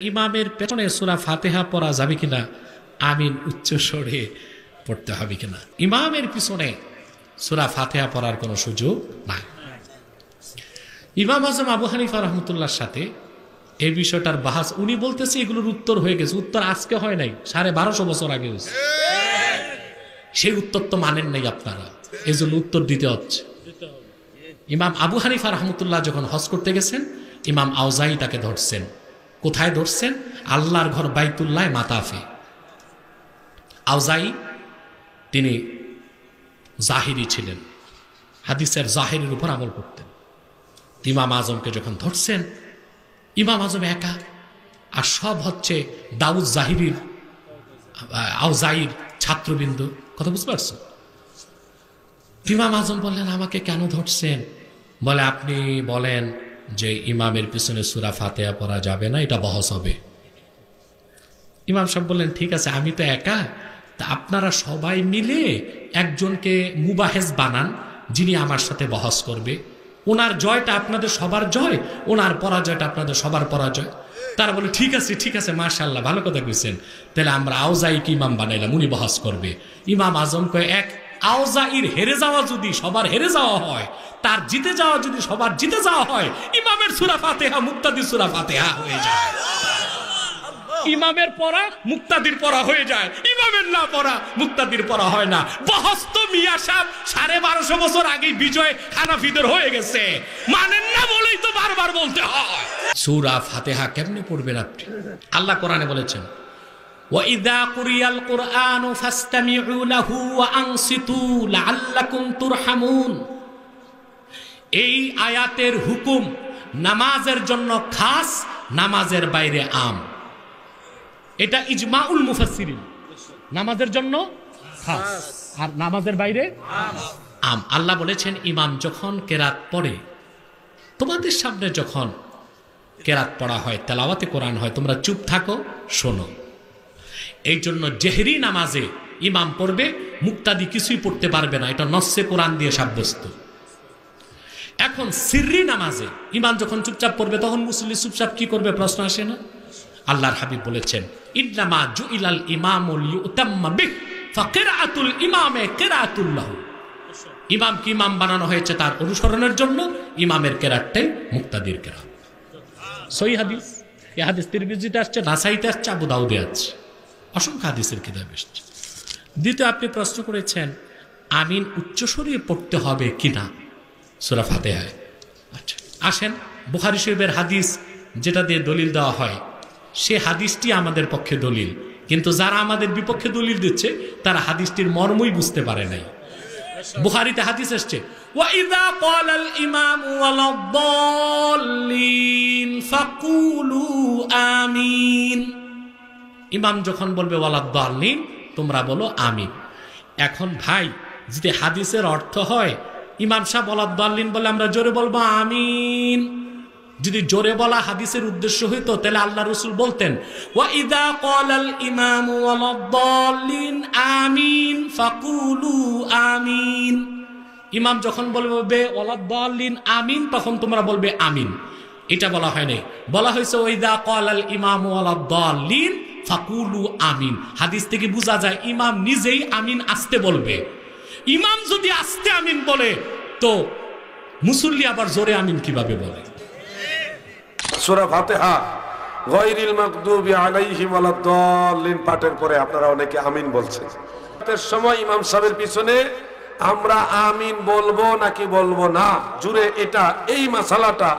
ইমামের পেছনে সূরা ফাতিহা পড়া যাবে কিনা, আমিন উচ্চ স্বরে পড়তে হবে কিনা। ইমামের পিছনে সূরা ফাতিহা পড়ার কোনো সুযোগ নাই। ইমাম আজম আবু হানিফা রহমতুল্লাহর সাথে এই বিষয়টার বাহাস, উনি বলতেছে এগুলোর উত্তর হয়ে গেছে। উত্তর আজকে হয় নাই, 1250 বছর আগে হয়েছে। সেই উত্তর তো মানেন নাই আপনারা, এই জন্য উত্তর দিতে হচ্ছে। ইমাম আবু হানিফা রহমতুল্লাহ যখন হজ করতে গেছেন, ইমাম আউজাই তাকে ধরছেন। কোথায় ধরছেন? আল্লাহর ঘর বাইতুল্লাহ মাতাফে। আউজাই তিনি জাহিরি ছিলেন, হাদিসের জাহিরের উপর আমল করতেন। ইমাম আজমকে যখন ধরছেন, ইমাম আজম একা, আর সব হচ্ছে দাউদ জাহিরির আউজাইর ছাত্রবৃন্দ। কথা বুঝতে পারছো? ইমাম আজম বললেন, আমাকে কেন ধরছেন? বলে, আপনি বলেন যে ইমামের পিছনে সূরা ফাতিহা পড়া যাবে না, এটা বহস হবে। ইমাম সাহেব বললেন, ঠিক আছে, আমি তো একা, তা আপনারা সবাই মিলে একজনকে মুবাহেজ বানান, যিনি আমার সাথে বহস করবে। ওনার জয়টা আপনাদের সবার জয়, ওনার পরাজয়টা আপনাদের সবার পরাজয়। তারা বলে, ঠিক আছে ঠিক আছে, মাশাআল্লাহ, ভালো কথা কইছেন, তাহলে আমরা আউজাইকে ইমাম বানাইলাম, উনি বহস করবে। ইমাম আজম কয়, এক আউজাইর হেরে যাওয়া যদি সবার হেরে যাওয়া হয়, তার জিতে যাওয়া যদি সবার জিতে যাওয়া হয়, ইমামের সূরা ফাতিহা মুক্তাদির সূরা ফাতিহা হয়ে যায়। ইমামের পড়া মুক্তাদির পড়া হয়ে যায়, ইমামের না পড়া মুক্তাদির পড়া হয় না। বহস তো মিয়া সাহেব 1250 বছর আগে বিজয় হানাফিদের হয়ে গেছে, মানেন না বলেই তো বারবার বলতে হয়। সূরা ফাতিহা কেমনে পড়বেন আপনি? আল্লাহ কোরআনে বলেছেন, وَإِذَا قُرِئَ الْقُرْآنُ فَاسْتَمِعُوا لَهُ وَأَنصِتُوا لَعَلَّكُمْ تُرْحَمُونَ। এই আয়াতের হুকুম নামাজের জন্য খাস, নামাজের বাইরে আম। এটা ইজমাউল মুফাসসিরিন, নামাজের জন্য খাস আর নামাজের বাইরে আম। আল্লাহ বলেছেন, ইমাম যখন কেরাত পড়ে, তোমাদের সামনে যখন কেরাত পড়া হয়, তেলাওয়াতে কোরআন হয়, তোমরা চুপ থাকো, শোনো। এই জন্য জেহরি নামাজে ইমাম পড়বে, মুক্তাদি কিছুই পড়তে পারবে না, এটা নস্সে কোরআন দিয়ে সাব্যস্ত। এখন সিররি নামাজে ইমাম যখন চুপচাপ পড়বে, তখন মুসল্লি চুপচাপ কি করবে? প্রশ্ন আসে না? আল্লাহর হাবিব বলেছেন, ইন্নামা জুইলাল ইমামু লিউতাম্মা বিহি ফাকিরাতুল ইমামে কিরাতুল লাহু। ইমামকে ইমাম বানানো হয়েছে তার অনুসরণের জন্য, ইমামের কেরাতটাই মুক্তাদির কেরাত। সহিহ হাদিস। এই হাদিস তিরমিজিতে আসছে, নাসাইতে আসছে, আবু দাউদে আছে, অসংখ্য হাদিসের কিতাবে এসেছে। দ্বিতীয়, আপনি প্রশ্ন করেছেন আমিন উচ্চস্বরে পড়তে হবে কিনা সূরা ফাতিহায়। আচ্ছা, আসেন, বুখারী শরীফের হাদিস যেটা দিয়ে দলিল দেওয়া হয়, সে হাদিসটি আমাদের পক্ষে দলিল, কিন্তু যারা আমাদের বিপক্ষে দলিল দিচ্ছে তারা হাদিসটির মর্মই বুঝতে পারে নাই। বুখারীতে হাদিস আসছে, ওয়াইদা ক্বালাল ইমামু ওয়ালাদ-দাল্লিন ফাকুলু আমিন। ইমাম যখন বলবে ওয়ালাদ-দাল্লিন, তোমরা বলো আমিন। এখন ভাই, যদি হাদিসের অর্থ হয় ইমাম সাহেব ওয়ালাদ-দাল্লিন বলে, আমরা জোরে বলবো আমিন। যদি জোরে বলা হাদিসের উদ্দেশ্য হইতো, তাহলে আল্লাহ রাসূল বলতেন, ওয়াইদা ক্বালাল ইমামু ওয়ালাদ-দাল্লিন আমিন ফাকুলু আমিন। ইমাম যখন বলবে ওয়ালাদ-দাল্লিন আমিন, তখন তোমরা বলবে আমিন। এটা বলা হয় নাই, বলা হয়েছে ওয়াইদা ক্বালাল ইমামু ওয়ালাদ-দাল্লিন ফাকুলু আমিন। হাদিস থেকে বোঝা যায় ইমাম নিজেই আমিন আসতে বলবে। ইমাম যদি আসতে আমিন বলে, তো মুসল্লি আবার জোরে আমিন কিভাবে বলে? সূরা ফাতিহা গায়রিল মাগদুবি আলাইহিম ওয়ালাদ-দাল্লিন পাঠের পরে আপনারা অনেকে আমিন বলছেন। এর সময় ইমাম সাহেবের পিছনে আমরা আমিন বলবো নাকি বলবো না, জুড়ে এটা এই মাসালাটা,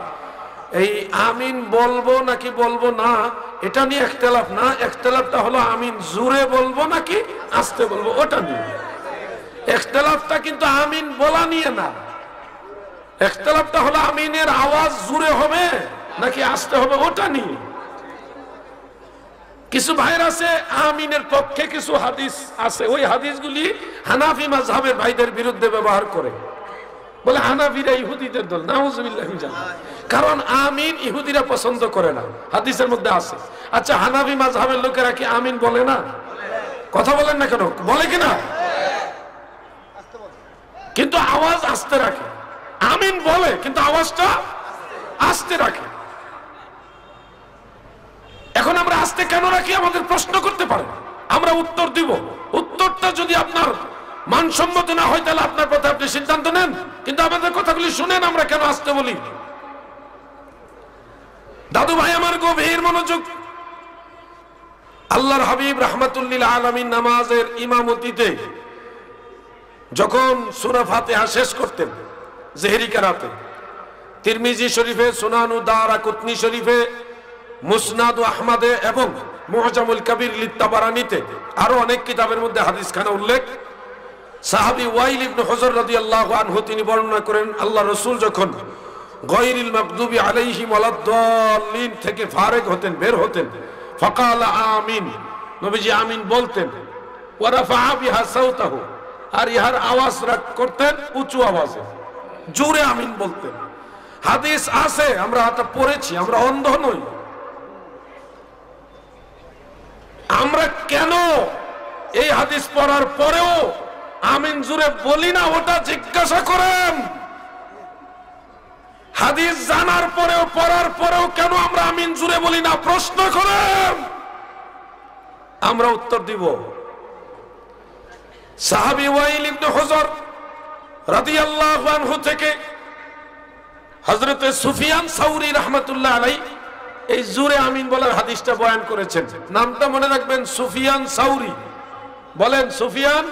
এই আমিন বলবো নাকি বলবো না, এটা নিয়ে ইখতিলাফ না। ইখতিলাফটা হলো আমিন জুড়ে বলবো নাকি আস্তে বলবো, ওটা নিয়ে। ইখতিলাফটা কিন্তু আমিন বলা নিয়ে না, ইখতিলাফটা হলো আমিনের আওয়াজ জুড়ে হবে নাকি আসতে হবে, ওটা নিয়ে। কিছু ভাইরা আছে আমিনের পক্ষে, কিছু হাদিস আছে, ওই হাদিসগুলি হানাফি মাযহাবের ভাইদের বিরুদ্ধে ব্যবহার করে, বলে হানাফিরা ইহুদিদের দল। নাউযুবিল্লাহি মিন যালিক। কারণ আমিন ইহুদিরা পছন্দ করে না, হাদিসের মধ্যে আছে। আচ্ছা, হানাফি মাযহাবের লোকেরা কি আমিন বলে না? কথা বলেন না কেন? বলে কিনা? কিন্তু আওয়াজ আস্তে রাখে। আমিন বলে কিন্তু আওয়াজটা আস্তে রাখে। এখন আমরা আস্তে কেন রাখি আমাদের প্রশ্ন করতে পারে, আমরা উত্তর দিব। উত্তরটা যদি আপনার মানসম্মত না হয় তাহলে আপনার কথা আপনি সিদ্ধান্ত নেন, কিন্তু আমাদের কথাগুলি শুনেন আমরা কেন আসতে বলি। দাদু ভাই আমার গভীর মনোযোগ। আল্লাহর হাবিব রাহমাতুল্লিল আলামিন নামাজের ইমামতিতে যখন সূরা ফাতিহা শেষ করতেন জেহরি কেরাতে, তিরমিজি শরীফে, সুনানু দারাকুতনি শরীফে, মুসনাদ আহমদে এবং মুআজামুল কবির লিত্তাবারানিতে আরো অনেক কিতাবের মধ্যে হাদিসখানা উল্লেখ। সাহাবী ওয়াইল ইবনে হুজর রাদিয়াল্লাহু আনহু তিনি বর্ণনা করেন, আল্লাহ রাসূল যখন গায়রিল মাগদুবি আলাইহিম ওয়ালাদ-দাল্লিন থেকে ফারেগ হতেন, বের হতেন, ফাকালা আমিন, নবীজি আমিন বলতেন, ওয়া রাফা বিহা সাওতাহু, আর ইহার আওয়াজ করতেন উঁচু আওয়াজে, জোরে আমিন বলতেন। হাদিস আছে, আমরা এটা পড়েছি, আমরা অন্ধ নই। আমরা কেন এই হাদিস পড়ার পরেও আমিন জুড়ে বলি না, ওটা জিজ্ঞাসা করেন। হাদিস জানার পরেও পড়ার পরেও কেন আমরা আমিন জুড়ে বলি না, প্রশ্ন করেন, আমরা উত্তর দিব। সাহাবী ওয়াইল ইবনে হুজর রাদিয়াল্লাহু আনহু থেকে হযরতে সুফিয়ান সাউরি রাহমাতুল্লাহ আলাইহি এই জুরে আমিন বলার হাদিসটা বয়ান করেছেন। নামটা মনে রাখবেন, সুফিয়ান সাউরি। বলেন সুফিয়ান,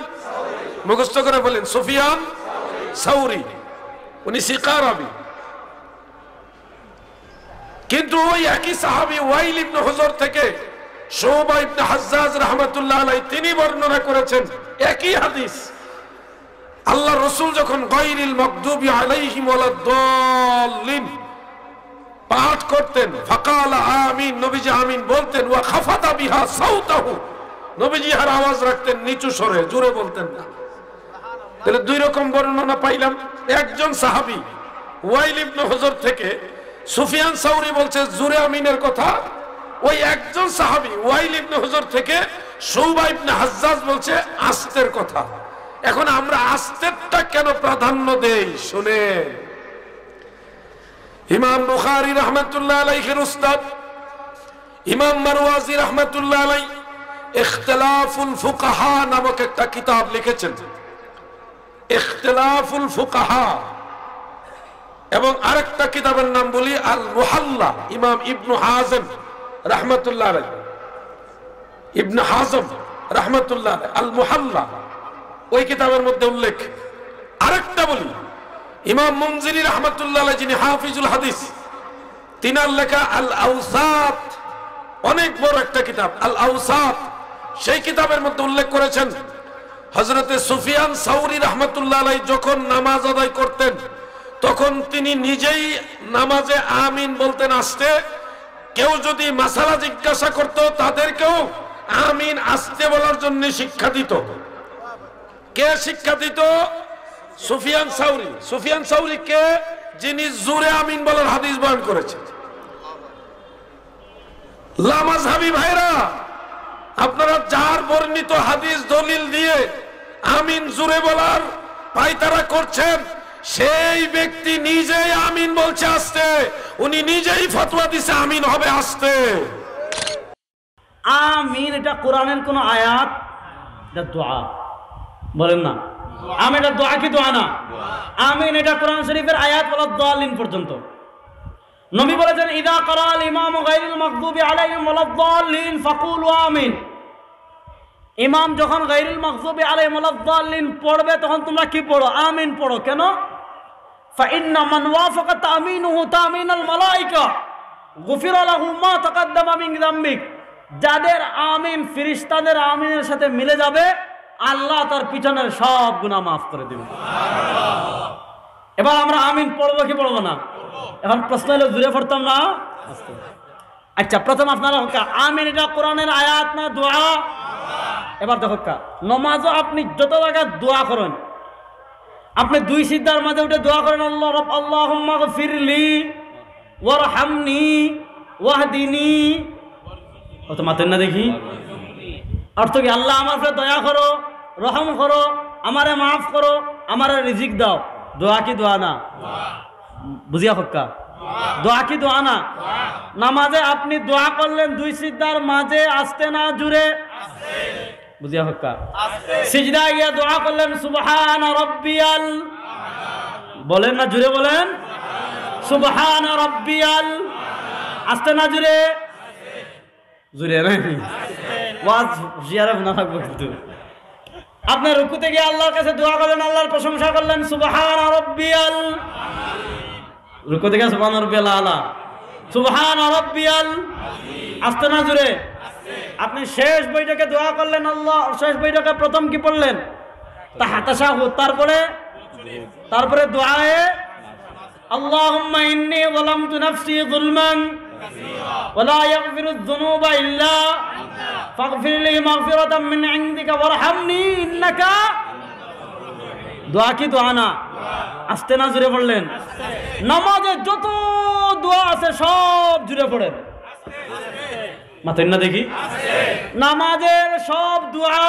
মুখস্থ করে বলেন সুফিয়ান সাউরি। উনি সিকা রাবী, কিন্তু ওই একই সাহাবী ওয়াইল ইবনে হুজর থেকে শুবা ইবনে হাজ্জাজ রাহমাতুল্লাহ আলাইহি তিনি বর্ণনা করেছেন একই হাদিস। আল্লাহ রাসূল যখন গায়রিল মাগদুবি আলাইহিম ওয়ালাদ-দাল্লিন পাঠ করতেন, ফাকালা আমিন, নবীজি আমিন বলতেন, ওয়া খাফাদা বিহা সাওতাহু, নবীজি আর আওয়াজ রাখতেন নিচু স্বরে, জোরে বলতেন না। তাহলে দুই রকম বর্ণনা পাইলাম। একজন সাহাবী ওয়াইল ইবনে হুজর থেকে সুফিয়ান সাউরি বলছে জোরে আমিনের কথা, ওই একজন সাহাবী ওয়াইল ইবনে হুজর থেকে শুবা ইবনে হাজ্জাজ বলছে আস্তের কথা। এখন আমরা আস্তেরটা কেন প্রাধান্য দেই শুনেন। ইমাম বুখারী রাহমাতুল্লাহ আলাইহির উস্তাদ ইমাম মারওয়াজি রাহমাতুল্লাহ আলাইহি ইখতিলাফুল ফুকাহা নামক একটা কিতাব লিখেছেন, ইখতিলাফুল ফুকাহা, এবং আরেকটা কিতাবের নাম বলি আল মুহাল্লা, ইমাম ইবনে হাজম রাহমাতুল্লাহ আলাইহি, ইবনে হাজম রাহমাতুল্লাহ আলাইহি আল মুহাল্লা, ওই কিতাবের মধ্যে উল্লেখ। আরেকটা বলি ইমাম মুনজিরি রাহমাতুল্লাহ আলাইহি যিনি হাফিজুল হাদিস, তিনার লেখা আল আওসাত, অনেক বড় একটা কিতাব আল আওসাত, সেই কিতাবের মধ্যে উল্লেখ করেছেন হযরতে সুফিয়ান সাউরি রাহমাতুল্লাহ আলাইহি যখন নামাজ আদায় করতেন তখন তিনি নিজেই নামাজে আমিন বলতেন আস্তে। কেউ যদি মাসালা জিজ্ঞাসা করত তাদেরকেও আমিন আস্তে বলার জন্য শিক্ষা দিত। কে শিক্ষা দিত? সুফিয়ান সাউরি। সুফিয়ান সাউরি কে? যিনি জোরে আমিন বলার হাদিস বয়ান করেছেন। লামাযহাবী ভাইরা, আপনারা যার বর্ণিত হাদিস দলিল দিয়ে আমিন জোরে বলার পায়তারা করছেন, সেই ব্যক্তি নিজেই আমিন বলছে আস্তে, উনি নিজেই ফতোয়া দিছে আমিন হবে আস্তে। আমিন এটা কোরআনের কোন আয়াত? এটা দোয়া, বলেন না আমিন এটা দোয়া কি দোয়া না? আমিন এটা কোরআন শরীফের আয়াত ওয়ালাদ-দাল্লিন পর্যন্ত। নবী বলেছেন ইযা ক্বারাল ইমামু গায়রিল মাগদুবি আলাইহিম ওয়ালাদ-দাল্লিন ফাকুলু আমিন। ইমাম যখন গায়রিল মাগদুবি আলাইহিম ওয়ালাদ-দাল্লিন পড়বে তখন তোমরা কি পড়ো? আমিন পড়ো। কেন? ফাইন্না মান ওয়াফাকা তামিনুহু তামিনাল মালায়েকা গুফিরা লাহু মা তাকাদ্দামা মিন যামবিক। যাদের আমিন ফেরেশতাদের আমিনের সাথে মিলে যাবে, আল্লাহ তার পিছনের সব গুনাহ মাফ করে দিবে। এবার আমরা আমিন পড়বো কি পড়বো না? এখন প্রশ্ন হলো জুড়ে পড়তাম না? আচ্ছা, প্রথম আপনারা আমিন এটা কোরআনের আয়াত না দোয়া? এবার দেখো নমাজও আপনি যত জায়গায় দোয়া করেন, আপনি দুই সিজদার মাঝে উঠে দোয়া করেন আল্লাহ রব আল্লাহুম্মা গফিরলি ওয়ারহামনি ওয়াহদিনি, অত মাতেন না দেখি অর্থ কি? আল্লাহ আমার উপরে দয়া করো, রহম করো, আমারে মাফ করো, আমারে রিজিক দাও। দোয়া কি দোয়া না? বুঝিয়া হক্কা দোয়া কি দোয়া না? নামাজে আপনি দোয়া করলেন দুই সিজদার মাঝে, আস্তে না জুড়ে? বুঝিয়া হক্কা। সিজদায় গিয়ে দোয়া করলেন সুবহান রাব্বিয়াল, বলেন না জুড়ে বলেন? সুবহান রাব্বিয়াল, আস্তে না জুড়ে? জুড়ে নাই ওয়াজ জিয়ারে না থাকবো কিন্তু। আপনি রুকুতে গিয়ে আল্লাহর কাছে দোয়া করলেন, আল্লাহর প্রশংসা করলেন সুবহান রাব্বিয়াল, রুকুতে গিয়ে সুবহান রাব্বিয়াল আলা, সুবহান রাব্বিয়াল, আস্তে না জুড়ে? আপনি শেষ বৈঠকে দোয়া করলেন, আল্লাহ শেষ বৈঠকে প্রথম কি পড়লেন? তাশাহুদ, তারপরে দোয়ায়ে আল্লাহুম্মা ইন্নী যালামতু নাফসি যুলমান ওয়া লা ইয়াগফিরুয যুনুবা ইল্লা ফাগফির লি মাগফিরাতাম মিন ইনদিকা ওয়ারহামনি ইন্নাকা। দোয়া কি দোয়া না? আস্তে না জুড়ে পড়লেন? নামাজে যত দোয়া আছে সব জুড়ে পড়েন, মাতেন না দেখি? নামাজের সব দোয়া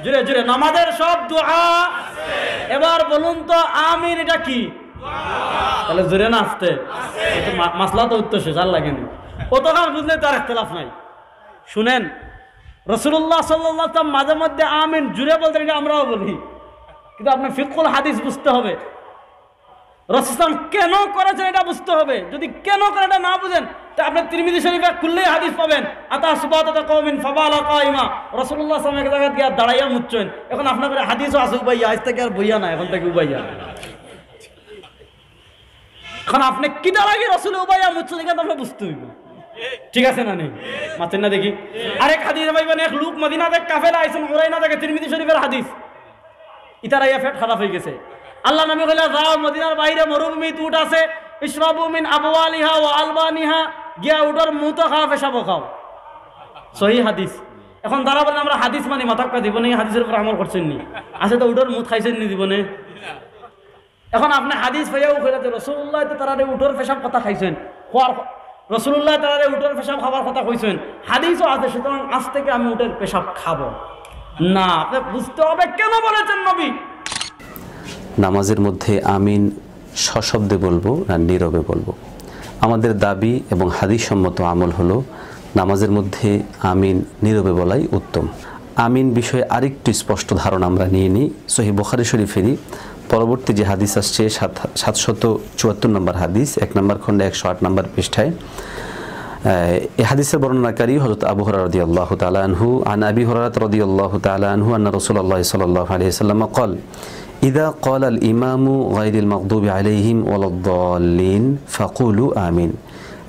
জুড়ে জুড়ে, নামাজের সব দোয়া। এবার বলুন তো আমিন এটা কি? তাহলে জুড়ে না আসতে? মাসলা তো উত্তর শেষ, আর লাগেনি। কতক্ষণ বুঝলে তার ইখতিলাফ নাই। শুনেন, রাসূলুল্লাহ সাল্লাল্লাহু আলাইহি ওয়াসাল্লাম মাঝে মধ্যে আমিন জুড়ে বলতেন, এটা আমরাও বলি, কিন্তু আপনার ফিকহুল হাদিস বুঝতে হবে। রাসূল কেন করেছেন এটা বুঝতে হবে। যদি কেন করে এটা না বুঝেন, তা আপনি তিরমিজি শরীফে খুললেই হাদিস পাবেন, আতা সুবাতাতা কওমিন ফাবালা কাইমা, রাসূলুল্লাহ সাল্লাল্লাহু আলাইহি ওয়াসাল্লাম এক জায়গায় গিয়া দাঁড়াইয়া মুচ্ছেন। এখন আপনার কাছে হাদিসও আছে উবাইয়া, আজ থেকে আর বইয়া না, এখন থেকে উবাইয়া। এখন আপনি কি দাঁড়াই রাসূল উবাইয়া মুচ্ছেন, এটা আপনি বুঝতে হইবে, ঠিক আছে না? নেই মাতেন না দেখি? আরেক হাদিস পাইবেন, এক লোক মদিনা থেকে কাফেলা আইছেন, উরাইনা থেকে, তিরমিজি শরীফের হাদিস। ইতারাইয়া পেট খারাপ হয়ে গেছে। আল্লাহ নবী কইলা, যাও মদিনার বাইরে মরুভূমিতে উট আছে, ইশরাবু মিন আবওয়ালিহা ওয়া আলবানিহা, গিয়া উটের মুত খাও, পেশাব খাও। সহিহ হাদিস। এখন তারা বলেন আমরা হাদিস মানি, মাথাক্কা জীবনে হাদিসের উপর আমল করছেন নি? আছে তো উটের মুত খাইছেন নি জীবনে? এখন আপনি হাদিস পাইয়াও কইলাতে রাসূলুল্লাহ তো তারা উটের পেশাব কথা খাইছেন, রাসূলুল্লাহ তারা উটের পেশাব খাবার কথা কইছেন, হাদিসও আছে, সুতরাং আজ থেকে আমি উটের পেশাব খাবো না। আপনি বুঝতে হবে কেন বলেছেন নবী। নামাজের মধ্যে আমিন সশব্দে বলবো না নীরবে বলবো? আমাদের দাবি এবং হাদিস সম্মত আমল হলো নামাজের মধ্যে আমিন নীরবে বলাই উত্তম। আমিন বিষয়ে আরেকটু স্পষ্ট ধারণা আমরা নিয়ে নিই। সহিহ বুখারী শরীফেরই পরবর্তী যে হাদিস আসছে 774 নম্বর হাদিস, 1 নম্বর খণ্ডে 108 নম্বর পৃষ্ঠায়, এই হাদিসের বর্ণনাকারী হযরত আবু হুরায়রা রাদিয়াল্লাহু তাআলা আনহু, আন আবি হুরায়রা রাদিয়াল্লাহু তাআলা আনহু আন্না রাসূলুল্লাহ সাল্লাল্লাহু আলাইহি ওয়াসাল্লাম قال إذا قال الإمام غير المغضوب عليهم ولا الضالين فقولوا آمين।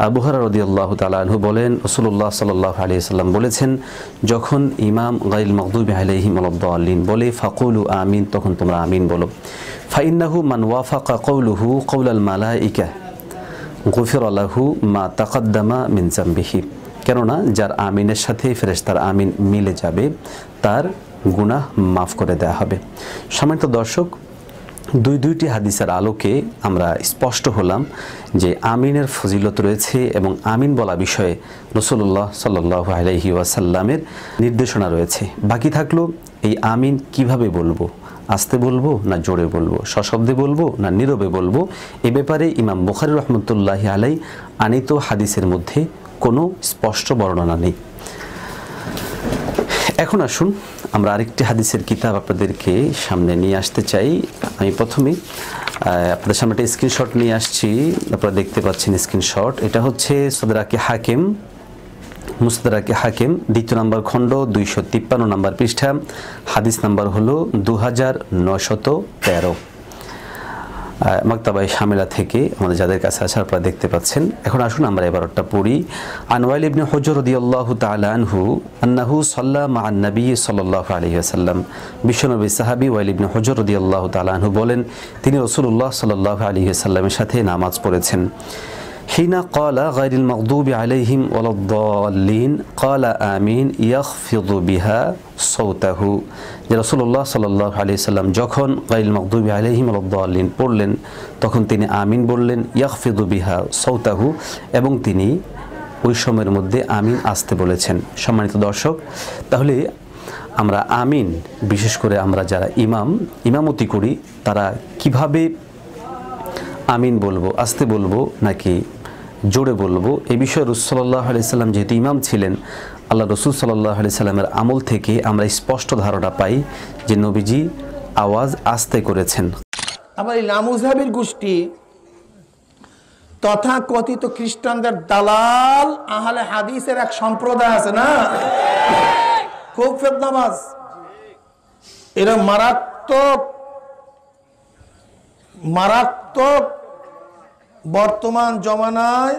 আবু হুরায়রা রাদিয়াল্লাহু তাআলা আনহু বলেন, রাসূলুল্লাহ সাল্লাল্লাহু আলাইহি ওয়াসাল্লাম বলেছেন, যখন ইমাম গায়রিল মাগদুবি আলাইহিম ওয়ালাদ দাল্লিন বলে ফাকুলু আমিন, তখন তোমরা আমিন বলো। ফাইন্নাহু মান ওয়াফাকা কওলুহু কওলাল মালাইকা গুফিরা লাহু মা তাকাদ্দামা মিন যামবিহি। কেননা যার আমিনের সাথে ফেরেশতার আমিন মিলে যাবে, তার গুনাহ মাফ করে দেওয়া হবে। সম্মানিত দর্শক, দুইটি হাদিসের আলোকে আমরা স্পষ্ট হলাম যে আমিনের ফজিলত রয়েছে এবং আমিন বলা বিষয়ে রাসূলুল্লাহ সাল্লাল্লাহু আলাইহি ওয়াসাল্লামের নির্দেশনা রয়েছে। বাকি থাকলো এই আমিন কিভাবে বলবো, আস্তে বলবো না জোরে বলবো, সশব্দে বলবো না নীরবে বলবো, এ ব্যাপারে ইমাম বুখারী রাহমাতুল্লাহি আলাইহি আনিত হাদিসের মধ্যে কোনো স্পষ্ট বর্ণনা নেই। এখন আসুন আমরা আরেকটি হাদিসের কিতাব আপনাদেরকে সামনে নিয়ে আসতে চাই। আমি প্রথমে আপনাদের সামনে একটা স্ক্রিনশট নিয়ে আসছি, আপনারা দেখতে পাচ্ছেন স্ক্রিনশট। এটা হচ্ছে মুস্তাদরাকে হাকিম 2 নম্বর খণ্ড 253 নম্বর পৃষ্ঠা, হাদিস নাম্বার হলো 2913, মাকতাবায়ে শামিলা থেকে আমাদের যাদের কাছে আছে আপনারা দেখতে পাচ্ছেন। এখন আসুন আমরা এবারটা পড়ি। আন ওয়াইল ইবনে হুজর রাদিয়াল্লাহু তাআলা আনহু আন্নাহু সাল্লা মা'আন নবী সাল্লাল্লাহু আলাইহি ওয়াসাল্লাম। বিশ্বনবী সাহাবী ওয়াইল ইবনে হুজর রাদিয়াল্লাহু তাআলা আনহু বলেন, তিনি রাসূলুল্লাহ সাল্লাল্লাহু আলাইহি ওয়াসাল্লামের সাথে নামাজ পড়েছেন। হিনা ক্বালা গায়রিল মাগদুবি আলাইহিম ওয়ালাদ দাল্লিন ক্বালা আমিন ইয়াখফিদু বিহা সাওতাহু। যে রাসূলুল্লাহ সাল্লাল্লাহু আলাইহি ওয়াসাল্লাম যখন গায়রিল মাগদুবি আলাইহিম ওয়ালাদ দাল্লিন পড়লেন, তখন তিনি আমিন বললেন, ইয়াখফিদু বিহা সাওতাহু, এবং তিনি ওই সময়ের মধ্যে আমিন আসতে বলেছেন। সম্মানিত দর্শক, তাহলে আমরা আমিন, বিশেষ করে আমরা যারা ইমামতি করি, তারা কিভাবে আমিন বলবো, আস্তে বলবো নাকি জোরে বলবো, এই বিষয়ে রাসূল সাল্লাল্লাহু আলাইহি সাল্লাম যেহেতু ইমাম ছিলেন, আল্লাহ রাসূল সাল্লাল্লাহু আলাইহি সাল্লামের আমল থেকে আমরা স্পষ্ট ধারণা পাই যে নবীজি আওয়াজ আস্তে করেছেন। আবার এই লামুজহাবির গোষ্ঠী তথা কথিত খ্রিস্টানদের দালাল আহলে হাদিসের এক সম্প্রদায় আছে না, খুব ফিতনাবাজ। এরা মারাত্মক বর্তমান জমানায়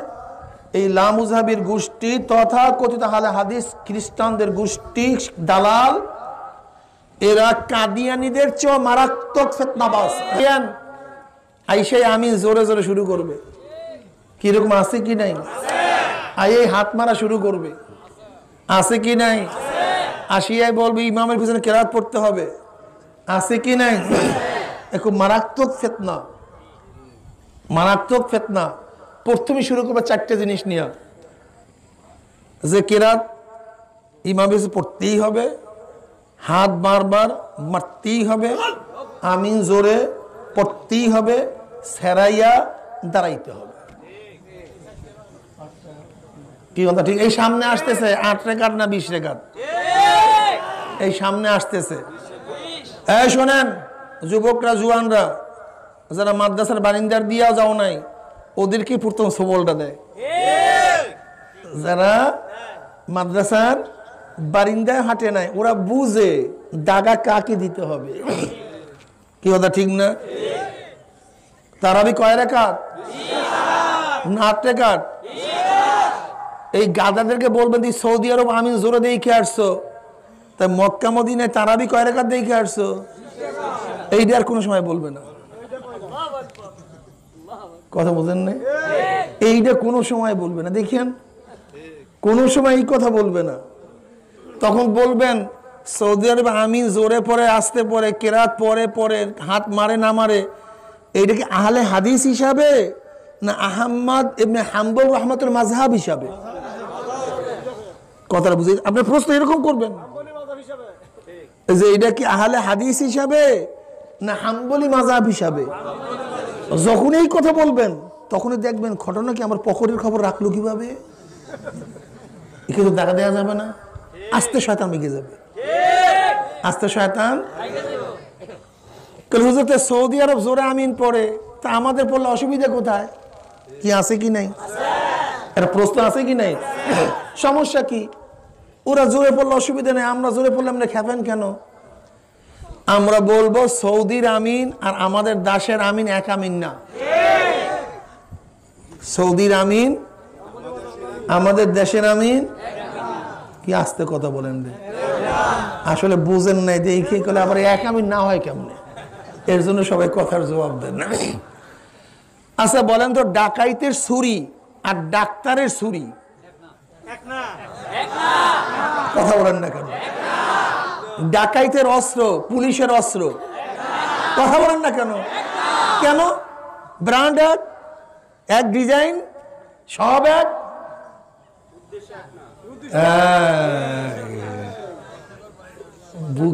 এই লামুজহাবির গোষ্ঠী তথা কথিত আহলে হাদিস খ্রিস্টানদের গোষ্ঠী দালাল, এরা কাদিয়ানীদের চেয়ে মারাত্মক ফিতনাবাজ। আইসে আমি জোরে জোরে শুরু করবে, কিরকম আছে কি নাই, এই হাত মারা শুরু করবে, আছে কি নাই, আসিয়াই বলবে ইমামের পিছনে কেরাত পড়তে হবে, আছে কি নাই। খুব মারাত্মক ফিতনা। প্রথমে শুরু করবে 4টে জিনিস নিয়ে, যে কেরাত ইমামের পিছনে পড়তেই হবে, হাত বারবার মারতেই হবে, আমিন জোরে পড়তেই হবে, সেরাইয়া দাঁড়াইতে হবে। কি কথা ঠিক? এই সামনে আসতেছে 8 রেকাত না 20 রেকাত, এই সামনে আসতেছে। এই শোনেন যুবকরা, জুয়ানরা যারা মাদ্রাসার বারিন্দার দিয়েও যাও নাই, ওদেরকে প্রথম সবলটা দেয়। যারা মাদ্রাসার বারিন্দায় হাঁটে নাই, ওরা বুঝে দাগা কাকে দিতে হবে। কি কথা ঠিক না? তারাবি কয় রাকাত? 8 রাকাত। এই গাদাদেরকে বলবেন তুই সৌদি আরব আমিন জোরে দেখে আসছো, তাই মক্কা মদিনায় তারাবি কয় রাকাত দেখে আসছো, এইটা আর কোনো সময় বলবে না। কথা বোঝেন না? এইটা কোনো সময় বলবে না। দেখেন কোনো সময় এই কথা বলবে না। তখন বলবেন সৌদি আরবে আমিন জোরে পড়ে আসতে পড়ে, কেরাত পরে হাত মারে না মারে, এইটা কি আহলে হাদিস হিসাবে না আহমদ ইবনে হাম্বল রাহমাতুল মাযহাব হিসাবে? কথাটা বুঝে আপনার প্রশ্ন এরকম করবেন যে এটা কি আহলে হাদিস হিসাবে না হাম্বলি মাযহাব হিসাবে? যখন এই কথা বলবেন তখনই দেখবেন ঘটনা কি আমার পকেটের খবর রাখলো কিভাবে, একে তো দেখা দেওয়া যাবে না। আস্তে শয়তান মিগে যাবে, আস্তে শয়তান। হুজুরতে সৌদি আরব জোরে আমিন পড়ে, তা আমাদের পড়লে অসুবিধা কোথায়? কি আছে কি নাই? একটা প্রশ্ন আছে কি নাই? সমস্যা কি? ওরা জোরে পড়লে অসুবিধা নেই, আমরা জোরে পড়লে আমরা খেপেন কেন? আমরা বলবো সৌদির আমিন আর আমাদের দাসের আমিন এক আমিন না। সৌদির আমিন আমাদের দেশের আমিন কি? আস্তে কথা বলেন রে, আসলে বুঝেন নাই দেখে কলে আবার এক আমিন না হয় কেমনে, এর জন্য সবাই কথার জবাব দেন না। আচ্ছা বলেন তো, ডাকাইতের ছুরি আর ডাক্তারের ছুরি কথা বলেন না কেন? ডাকাইতের অস্ত্র, পুলিশের অস্ত্র কথা বলেন না কেন? কেন? ব্র্যান্ড এক, ডিজাইন সব এক,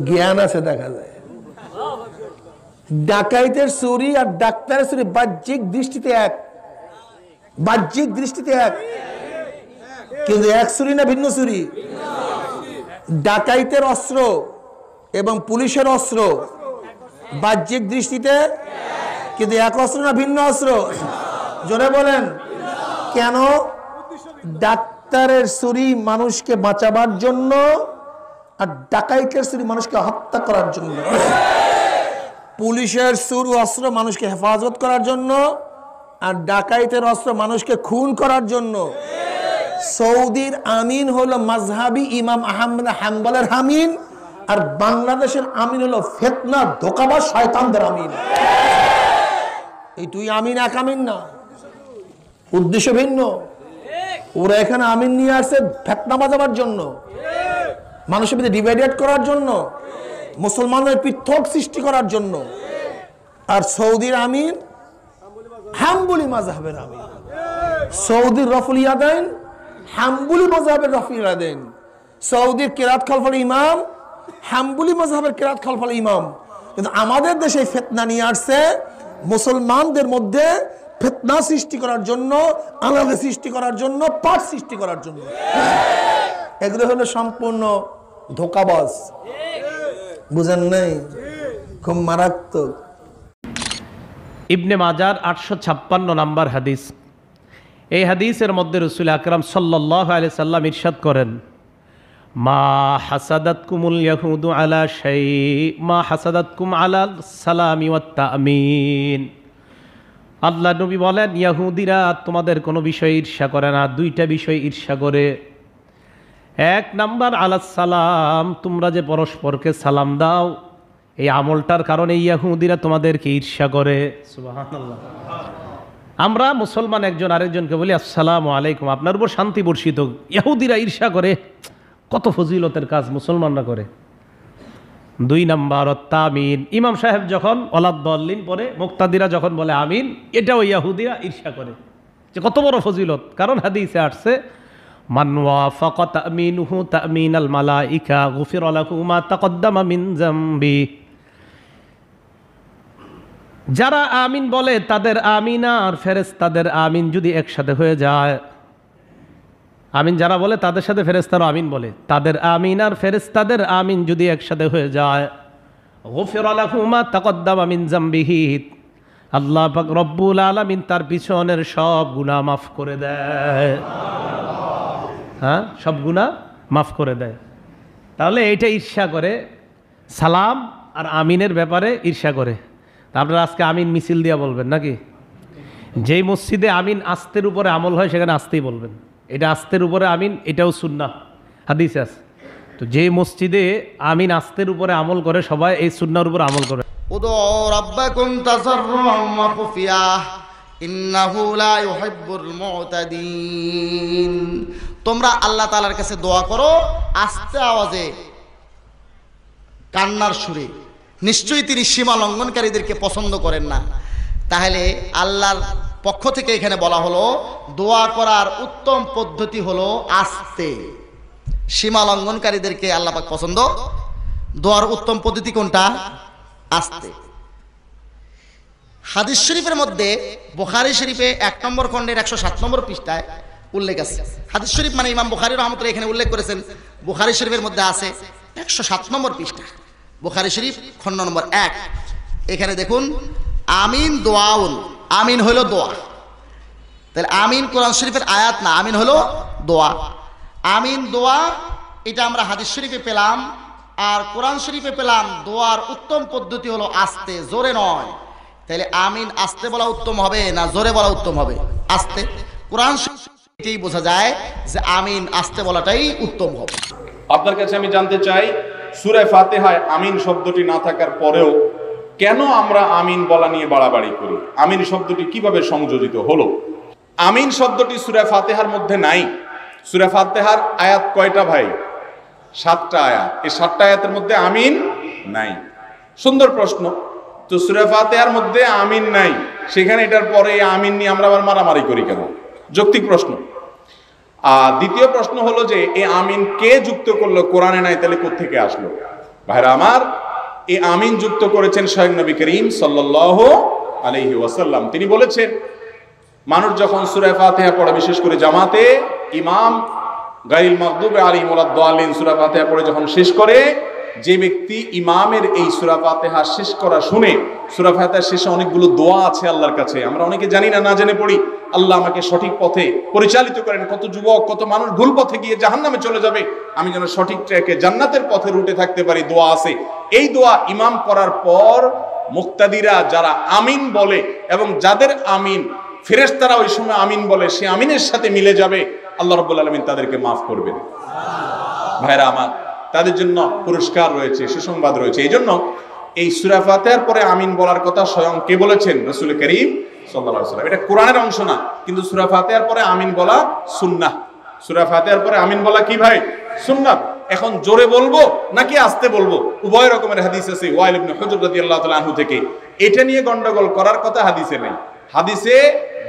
জ্ঞান আছে দেখা যায়। ডাকাইতের ছুরি আর ডাক্তারের ছুরি বাহ্যিক দৃষ্টিতে এক, বাহ্যিক দৃষ্টিতে এক, কিন্তু এক ছুরি না ভিন্ন ছুরি? ডাকাইতের অস্ত্র এবং পুলিশের অস্ত্র বাহ্যিক দৃষ্টিতে, কিন্তু এক অস্ত্র না ভিন্ন অস্ত্র? জোরে বলেন কেন? ডাক্তারের ছুরি মানুষকে বাঁচাবার জন্য আর ডাকাইতের ছুরি মানুষকে হত্যা করার জন্য। পুলিশের ছুরি অস্ত্র মানুষকে হেফাজত করার জন্য আর ডাকাইতের অস্ত্র মানুষকে খুন করার জন্য। সৌদির আমিন হলো মাযহাবি ইমাম আহমদ হাম্বলের আমিন, আর বাংলাদেশের আমিন হলো ফিতনা ধোঁকাবাজ শয়তানদের আমিন। এই দুই আমিন এক আমিন না, উদ্দেশ্য ভিন্ন। ওরা এখানে আমিন নিয়ে আসছে ফিতনা বাজাবার জন্য, মানুষের মধ্যে ডিভাইডেড করার জন্য, মুসলমানদের পৃথক সৃষ্টি করার জন্য। আর সৌদির আমিন হাম্বলি মাযহাবের আমিন। সৌদির রফুল ইয়াদাইন হাম্বলি মাযহাবের রফুল ইয়াদাইন। সৌদির কিরাত খালফাল ইমাম হাম্বলি মাযহাবের কিরাত খালফাল ইমাম। কিন্তু আমাদের দেশে ফিতনা নিয়ে আসছে মুসলমানদের মধ্যে ফিতনা সৃষ্টি করার জন্য, আলাদা সৃষ্টি করার জন্য, পাঠ সৃষ্টি করার জন্য। এগুলো হলো সম্পূর্ণ ধোঁকাবাজ। বুঝেন নাই? খুব মারাত্মক। ইবনে মাজার 856 নাম্বার হাদিস। এই হাদিসের মধ্যে রাসূল আকরাম সাল্লাল্লাহু আলাইহি সাল্লাম ইরশাদ করেন, মা হাসাদাতকুমুল ইয়াহুদু আলা শাই মা হাসাদাতকুম আলা সালামি ওয়াত তামিন। আল্লাহ নবী বলেন, ইয়াহুদিরা তোমাদের কোনো বিষয়ে ঈর্ষা করে না, দুইটা বিষয় ঈর্ষা করে। এক নাম্বার আলাস সালাম, তোমরা যে পরস্পরকে সালাম দাও, এই আমলটার কারণে ইয়াহুদিরা তোমাদেরকে ঈর্ষা করে। সুবহানাল্লাহ। আমরা মুসলমান একজন আরেকজনকে বলি আসসালামু আলাইকুম, আপনার উপর শান্তি বর্ষিত। ইহুদিরা ঈর্ষা করে, কত ফজিলতের কাজ মুসলমানরা করে। দুই নাম্বার তামিন, ইমাম সাহেব যখন ওয়ালাদ-দাল্লিন পড়ে, মুক্তাদিরা যখন বলে আমিন, এটাও ইহুদিরা ঈর্ষা করে যে কত বড় ফজিলত। কারণ হাদিসে আসছে, মান ওয়াফাকা তামিনুহু তামিনাল মালাইকা গুফিরা লাহু মা তাকদ্দামা মিন যামবি। যারা আমিন বলে তাদের আমিন আর ফেরেশতাদের আমিন যদি একসাথে হয়ে যায়, আমিন যারা বলে তাদের সাথে ফেরেশতারা আমিন বলে, তাদের আমিন আর ফেরেশতাদের আমিন যদি একসাথে হয়ে যায়, গুফিরা লাহু মা তাকদ্দামা মিন যামবিহি, আল্লাহ পাক রব্বুল আলামিন তার পিছনের সব গুনাহ মাফ করে দেয়। হ্যাঁ, সব গুনাহ মাফ করে দেয়। তাহলে এইটা ঈর্ষা করে, সালাম আর আমিনের ব্যাপারে ঈর্ষা করে। তা আপনারা আজকে আমিন মিছিল দিয়া বলবেন নাকি? যেই মসজিদে আমিন আস্তের উপরে আমল হয় সেখানে আস্তেই বলবেন, এটা আস্তের উপরে আমিন, এটাও সুন্নাহ, হাদিসে আছে। তো যেই মসজিদে আমিন আস্তের উপরে আমল করে, সবাই এই সুন্নাহর উপর আমল করে। উদু রাব্বাকুম তাযাররুআন ওয়া খুফিয়া ইন্নাহু লা ইউহিব্বুল মুতাদিন। তোমরা আল্লাহ তাআলার কাছে দোয়া করো আস্তে আওয়াজে, কান্নার সুরে, নিশ্চয়ই তিনি সীমা লঙ্ঘনকারীদেরকে পছন্দ করেন না। তাহলে আল্লাহর পক্ষ থেকে এখানে বলা হলো দোয়া করার উত্তম পদ্ধতি হলো আস্তে। সীমা লঙ্ঘনকারীদেরকে আল্লাহ পাক পছন্দ, দোয়ার উত্তম পদ্ধতি কোনটা? আস্তে। হাদিস শরীফের মধ্যে বুখারী শরীফে 1 নম্বর খণ্ডের 107 নম্বর পৃষ্ঠায় উল্লেখ আছে। হাদিস শরীফ মানে ইমাম বুখারী রাহমাতুল্লাহ এখানে উল্লেখ করেছেন, বুখারী শরীফের মধ্যে আছে 107 নম্বর পৃষ্ঠা, বুখারী শরীফ খণ্ড নম্বর 1। এখানে দেখুন, আমিন দোয়াউন, আমিন হলো দোয়া। তাহলে আমিন কোরআন শরীফের আয়াত না, আমিন হলো দোয়া। আমিন দোয়া, এটা আমরা হাদিস শরীফে পেলাম। আর কোরআন শরীফে পেলাম দোয়ার উত্তম পদ্ধতি হলো আস্তে, জোরে নয়। তাহলে আমিন আস্তে বলা উত্তম হবে না জোরে বলা উত্তম হবে? আস্তে। কোরআন এটাই বোঝা যায় যে আমিন আস্তে বলাটাই উত্তম হবে। আপনার কাছে আমি জানতে চাই, সূরা ফাতিহায় আমিন শব্দটি না থাকার পরেও কেন আমরা আমিন বলা নিয়ে বাড়াবাড়ি করি? আমিন শব্দটি কিভাবে সংযোজিত হলো? আমিন শব্দটি সূরা ফাতিহার মধ্যে নাই। সূরা ফাতিহার আয়াত কয়টা ভাই? 7টা আয়াত। এই 7টা আয়াতের মধ্যে আমিন নাই। সুন্দর প্রশ্ন। তো সূরা ফাতিহার মধ্যে আমিন নাই, সেখানে এটার পরে আমিন নিয়ে আমরা আবার মারামারি করি কেন? যৌক্তিক প্রশ্ন। দ্বিতীয় প্রশ্ন হলো যে এই আমিন কে যুক্ত করলো? কোরআনে নাই, তাহলে কোত্থেকে আসলো? ভাইরা আমার, এই আমিন যুক্ত করেছেন স্বয়ং নবী করিম সাল্লাল্লাহু আলাইহি ওয়াসাল্লাম। তিনি বলেছেন, মানুষ যখন সূরা ফাতিহা পড়ে, বিশেষ করে জামাতে ইমাম গায়রিল মাগদুবি আলাইহিম ওয়ালাদ-দাল্লিন সূরা ফাতিহা পড়ে যখন শেষ করে, যে ব্যক্তি ইমামের এই সূরা ফাতিহা শেষ করা শুনে, সূরা ফাতিহার শেষে অনেকগুলো দোয়া আছে আল্লাহর কাছে, আমরা অনেকে জানি না, না জেনে পড়ি। আল্লাহ আমাকে সঠিক পথে পরিচালিত করেন। কত যুবক, কত মানুষ ভুল পথে গিয়ে জাহান্নামে চলে যাবে, আমি যেন সঠিক ট্র্যাকে জান্নাতের পথে রুটে থাকতে পারি, দোয়া আছে। এই দোয়া ইমাম করার পর মুক্তাদিরা যারা আমিন বলে এবং যাদের আমিন ফেরেশতারা ওই সময় আমিন বলে, সে আমিনের সাথে মিলে যাবে, আল্লাহ রাব্বুল আলামিন তাদেরকে মাফ করবেন। ভাইরা আমার, তাদের জন্য পুরস্কার রয়েছে, সুসংবাদ রয়েছে। এই জন্য এই সূরা ফাতিহার পরে আমিন বলার কথা স্বয়ং কে বলেছেন? রাসূল করিম সাল্লাল্লাহু আলাইহি ওয়াসাল্লাম। এটা কোরআনের অংশ না, কিন্তু সূরা ফাতিহার পরে আমিন বলা সুন্নাহ। সূরা ফাতিহার পরে আমিন বলা কি ভাই? সুন্নাহ। এখন জোরে বলবো নাকি আস্তে বলবো? উভয় রকমের হাদিস আছে ওয়াইল ইবনে হুজর রাদিয়াল্লাহু তাআলা আনহু থেকে। এটা নিয়ে গন্ডগোল করার কথা হাদিসে নেই। হাদিসে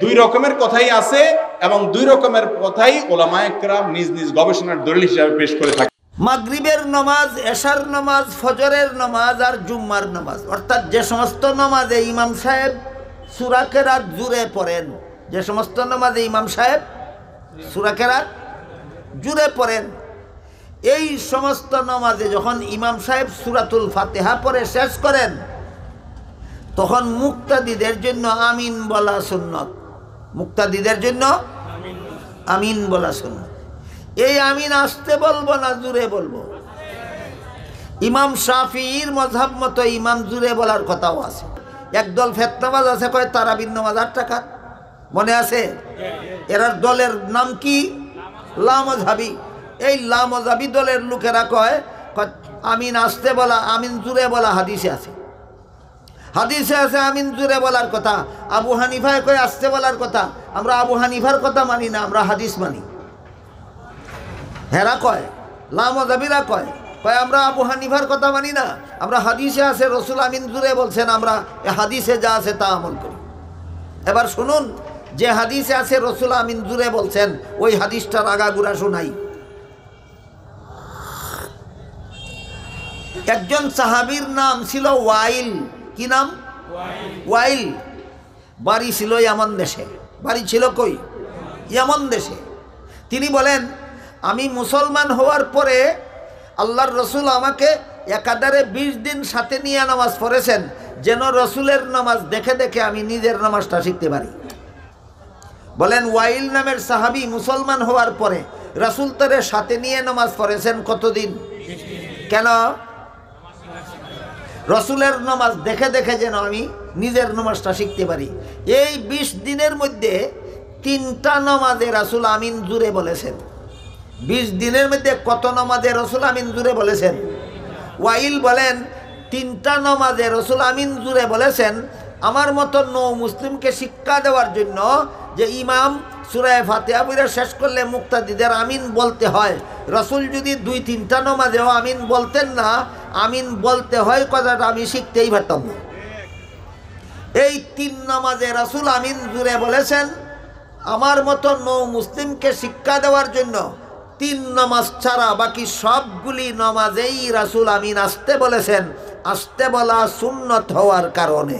2 রকমের কথাই আছে এবং 2 রকমের কথাই উলামায়ে কেরাম নিজ নিজ গবেষণার দলিল হিসেবে পেশ করে থাকে। মাগরিবের নামাজ, এশার নামাজ, ফজরের নামাজ আর জুম্মার নামাজ, অর্থাৎ যে সমস্ত নামাজে ইমাম সাহেব সূরা কেরাত জুড়ে পড়েন, যে সমস্ত নামাজে ইমাম সাহেব সূরা কেরাত জুড়ে পড়েন, এই সমস্ত নামাজে যখন ইমাম সাহেব সূরাতুল ফাতিহা পড়ে শেষ করেন তখন মুক্তাদিদের জন্য আমিন বলা সুন্নত। মুক্তাদিদের জন্য আমিন বলা সুন্নত। এই আমিন আসতে বলবো না জুড়ে বলবো? ইমাম শাফিঈর মযহাব মতো ইমাম জুড়ে বলার কথাও আছে। একদল ফেতনাবাজ আছে কয় তারাবির নামাজ 8 রাকাত, মনে আছে? এরার দলের নাম কি? লামযহাবী। এই লামযহাবী দলের লোকেরা কয় আমিন আসতে বলা, আমিন জুড়ে বলা হাদিসে আছে। হাদিসে আছে আমিন জুড়ে বলার কথা। আবু হানিফায় কয় আসতে বলার কথা। আমরা আবু হানিফার কথা মানি না, আমরা হাদিস মানি। হেরা কয়, লামযহাবীরা কয় আমরা আবু হানিফার কথা মানি না, আমরা হাদিসে আছে রসুল আমিন জুড়ে বলছেন, আমরা হাদিসে যা আছে তা আমল করি। এবার শুনুন, যে হাদিসে আছে রসুল আমিন জুড়ে বলছেন ওই হাদিসটার আগাগুড়া শোনাই। একজন সাহাবীর নাম ছিল ওয়াইল। কি নাম? ওয়াইল। বাড়ি ছিল ইয়ামান দেশে। বাড়ি ছিল কই? ইয়ামান দেশে। তিনি বলেন, আমি মুসলমান হওয়ার পরে আল্লাহর রসুল আমাকে একাধারে 20 দিন সাথে নিয়ে নামাজ পড়েছেন, যেন রসুলের নামাজ দেখে দেখে আমি নিজের নামাজটা শিখতে পারি। বলেন ওয়াইল নামের সাহাবী মুসলমান হওয়ার পরে রসুল তারে সাথে নিয়ে নামাজ পড়েছেন কতদিন? কেন? রসুলের নামাজ দেখে দেখে যেন আমি নিজের নামাজটা শিখতে পারি। এই 20 দিনের মধ্যে 3টা নামাজে রাসূল আমিন জুড়ে বলেছেন। 20 দিনের মধ্যে কত নামাজে রসুল আমিন জুড়ে বলেছেন? ওয়াইল বলেন 3টা নামাজে রসুল আমিন জুড়ে বলেছেন। আমার মতো নৌ মুসলিমকে শিক্ষা দেওয়ার জন্য যে ইমাম সূরা ফাতিহা পড়ে শেষ করলে মুক্তাদিদের আমিন বলতে হয়, রসুল যদি 2-3টা নামাজেও আমিন বলতেন না, আমিন বলতে হয় কথাটা আমি শিখতেই পারতাম না। এই 3 নামাজে রসুল আমিন জুড়ে বলেছেন। আমার মতো নৌ মুসলিমকে শিক্ষা দেওয়ার জন্য 3 নামাজ ছাড়া বাকি সবগুলি নামাজেই রাসূল আমিন আসতে বলেছেন। আসতে বলা সুন্নত হওয়ার কারণে।